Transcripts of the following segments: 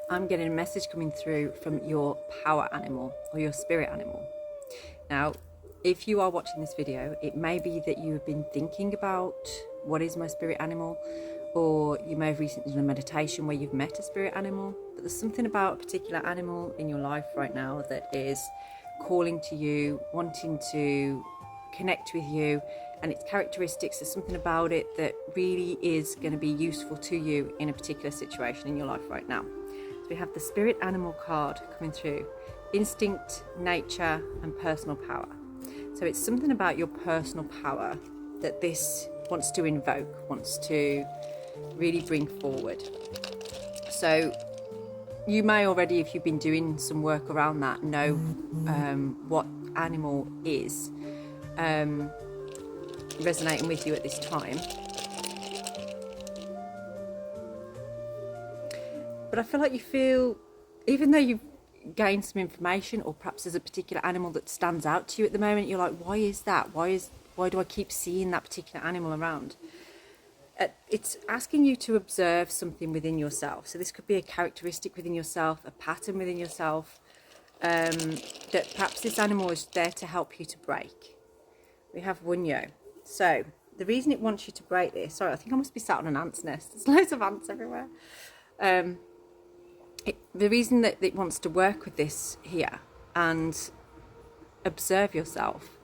I'm getting a message coming through from your power animal or your spirit animal. Now, if you are watching this video, it may be that you have been thinking about what is my spirit animal, or you may have recently done a meditation where you've met a spirit animal, but there's something about a particular animal in your life right now that is calling to you, wanting to connect with you, and its characteristics, there's something about it that really is going to be useful to you in a particular situation in your life right now. So we have the spirit animal card coming through: instinct, nature, and personal power. So it's something about your personal power that this wants to invoke, wants to really bring forward. So you may already, if you've been doing some work around that, know what animal is resonating with you at this time. But I feel like you feel, even though you've gained some information, or perhaps there's a particular animal that stands out to you at the moment, you're like, why is that? Why do I keep seeing that particular animal around? It's asking you to observe something within yourself. So this could be a characteristic within yourself, a pattern within yourself, that perhaps this animal is there to help you to break. We have Wyrd. So the reason it wants you to break this, sorry, I think I must be sat on an ant's nest. There's loads of ants everywhere. The reason that it wants to work with this here and observe yourself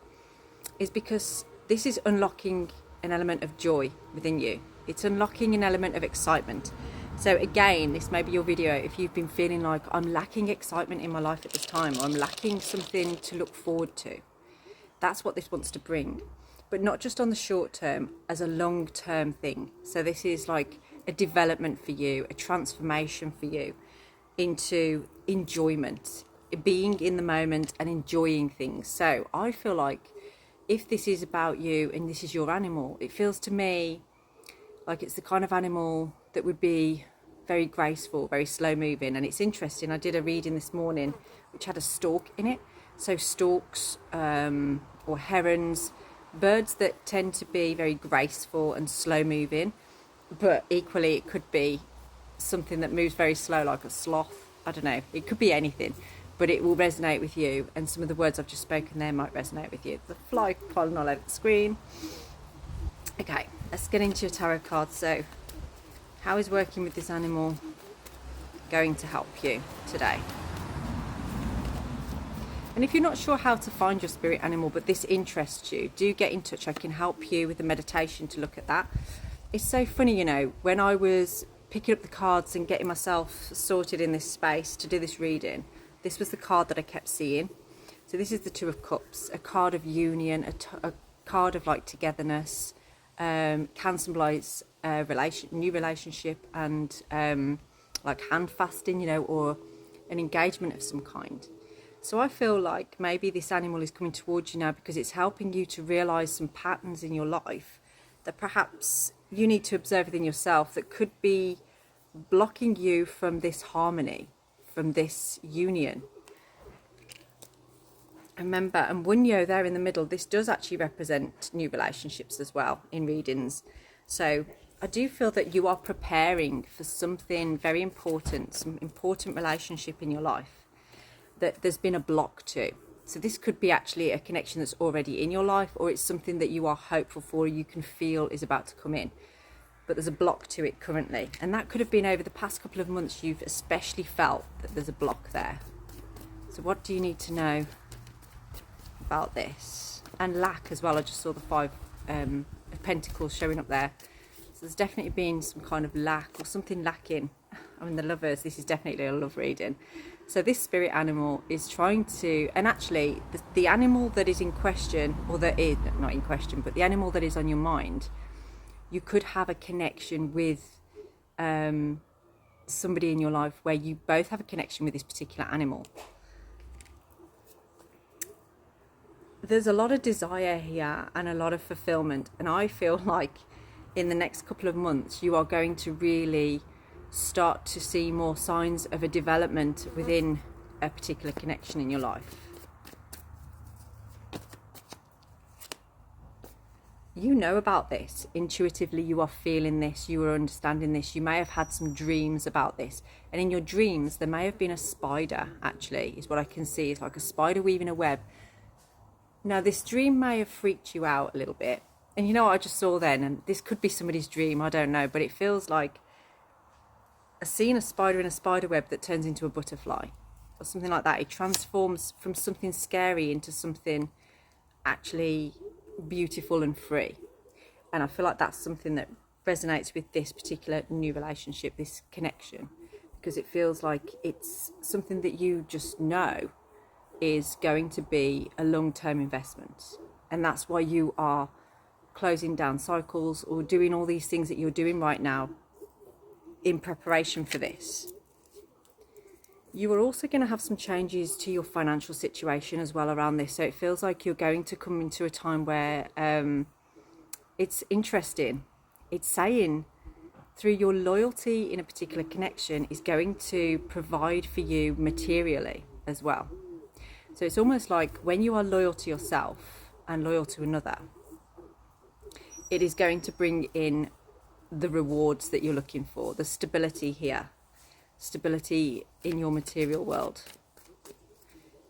is because this is unlocking an element of joy within you. It's unlocking an element of excitement. So again, this may be your video if you've been feeling like, I'm lacking excitement in my life at this time, or I'm lacking something to look forward to. That's what this wants to bring, but not just on the short term, as a long-term thing. So this is like a development for you, a transformation for you into enjoyment, being in the moment and enjoying things. So I feel like if this is about you and this is your animal, it feels to me like it's the kind of animal that would be very graceful, very slow moving. And it's interesting, I did a reading this morning which had a stork in it. So storks or herons, birds that tend to be very graceful and slow moving, but equally it could be something that moves very slow, like a sloth. I don't know, it could be anything, but it will resonate with you, and some of the words I've just spoken there might resonate with you. The fly crawling all over the screen. Okay, let's get into your tarot cards. So how is working with this animal going to help you today? And if you're not sure how to find your spirit animal, but this interests you, do get in touch. I can help you with a meditation to look at that. It's so funny, you know, when I was picking up the cards and getting myself sorted in this space to do this reading, this was the card that I kept seeing. So this is the Two of Cups, a card of union, a card of like togetherness, can symbolise new relationship and like hand fasting, you know, or an engagement of some kind. So I feel like maybe this animal is coming towards you now because it's helping you to realise some patterns in your life that perhaps you need to observe within yourself that could be blocking you from this harmony, from this union. Remember, and Wyrd there in the middle, this does actually represent new relationships as well in readings. So I do feel that you are preparing for something very important, some important relationship in your life that there's been a block to. So this could be actually a connection that's already in your life, or it's something that you are hopeful for, you can feel is about to come in, but there's a block to it currently. And that could have been over the past couple of months, you've especially felt that there's a block there. So what do you need to know about this? And lack as well, I just saw the Five of Pentacles showing up there. So there's definitely been some kind of lack or something lacking. I mean, the Lovers, this is definitely a love reading. So this spirit animal is trying to, and actually the animal that is in question, or that is not in question, but the animal that is on your mind, you could have a connection with somebody in your life where you both have a connection with this particular animal. There's a lot of desire here and a lot of fulfillment, and I feel like in the next couple of months you are going to really start to see more signs of a development within a particular connection in your life. you know about this intuitively. You are feeling this, you are understanding this. You may have had some dreams about this, and in your dreams there may have been a spider, actually, is what I can see. It's like a spider weaving a web. Now this dream may have freaked you out a little bit, and you know what I just saw then, and this could be somebody's dream, I don't know, but it feels like I've seen a spider in a spider web that turns into a butterfly or something like that. It transforms from something scary into something actually beautiful and free. And I feel like that's something that resonates with this particular new relationship, this connection, because it feels like it's something that you just know is going to be a long-term investment. And that's why you are closing down cycles or doing all these things that you're doing right now in preparation for this. You are also going to have some changes to your financial situation as well around this. So it feels like you're going to come into a time where it's interesting. It's saying through your loyalty in a particular connection is going to provide for you materially as well. So it's almost like when you are loyal to yourself and loyal to another, it is going to bring in the rewards that you're looking for, the stability here. Stability in your material world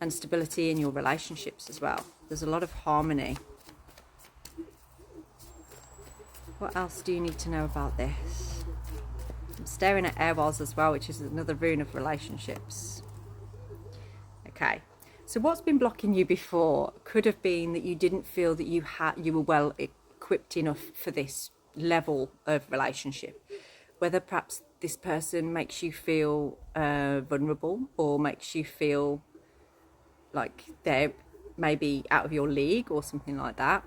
and stability in your relationships as well. There's a lot of harmony. What else do you need to know about this? I'm staring at Airwalls as well, which is another rune of relationships. Okay, so what's been blocking you before could have been that you didn't feel that you were well equipped enough for this level of relationship. Whether perhaps this person makes you feel vulnerable or makes you feel like they're maybe out of your league or something like that.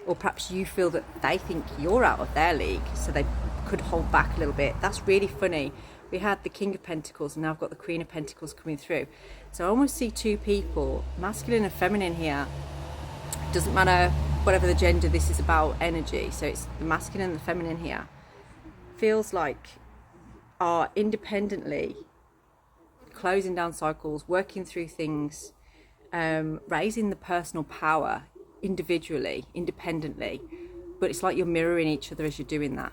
Or perhaps you feel that they think you're out of their league, so they could hold back a little bit. That's really funny. We had the King of Pentacles and now I've got the Queen of Pentacles coming through. So I almost see two people, masculine and feminine here. Doesn't matter whatever the gender, this is about energy. So it's the masculine and the feminine here. Feels like are independently closing down cycles, working through things, raising the personal power individually, independently, but it's like you're mirroring each other as you're doing that.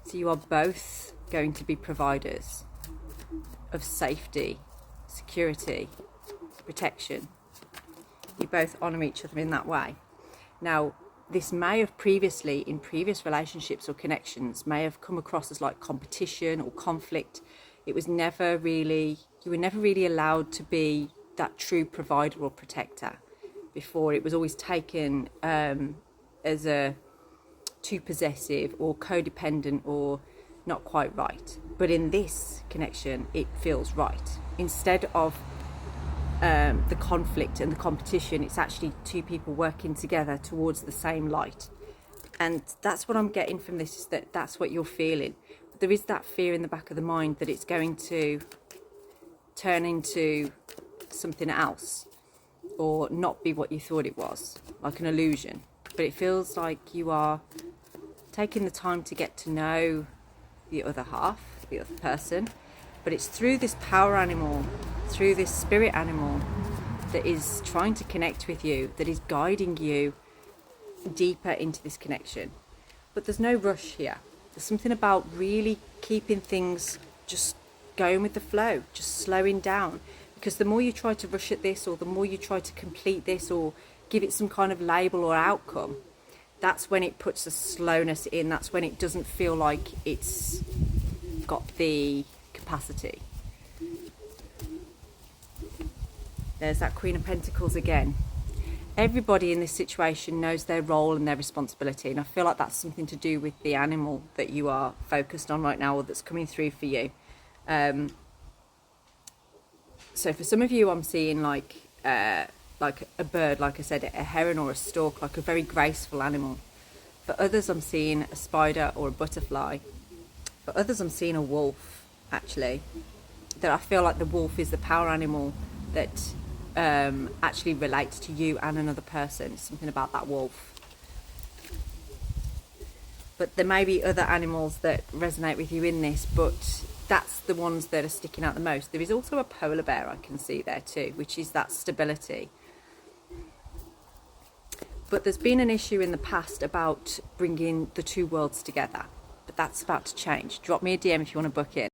So you are both going to be providers of safety, security, protection. You both honour each other in that way. Now, this may have previously, in previous relationships or connections, may have come across as like competition or conflict. It was never really, you were never really allowed to be that true provider or protector before. It was always taken as a too possessive or codependent or not quite right. But in this connection, it feels right. Instead of the conflict and the competition, it's actually two people working together towards the same light. And that's what I'm getting from this, is that that's what you're feeling. But there is that fear in the back of the mind that it's going to turn into something else or not be what you thought it was, like an illusion. But it feels like you are taking the time to get to know the other half, the other person, but it's through this power animal, through this spirit animal that is trying to connect with you, that is guiding you deeper into this connection. But there's no rush here. There's something about really keeping things just going with the flow, just slowing down. Because the more you try to rush at this, or the more you try to complete this or give it some kind of label or outcome, that's when it puts a slowness in. That's when it doesn't feel like it's got the capacity. There's that Queen of Pentacles again. Everybody in this situation knows their role and their responsibility, and I feel like that's something to do with the animal that you are focused on right now, or that's coming through for you. So for some of you, I'm seeing like a bird, like I said, a heron or a stork, like a very graceful animal. For others, I'm seeing a spider or a butterfly. For others, I'm seeing a wolf, actually. That I feel like the wolf is the power animal that actually relates to you and another person. It's something about that wolf. But there may be other animals that resonate with you in this, but that's the ones that are sticking out the most. There is also a polar bear I can see there too, which is that stability. But there's been an issue in the past about bringing the two worlds together. But that's about to change. Drop me a DM if you want to book in.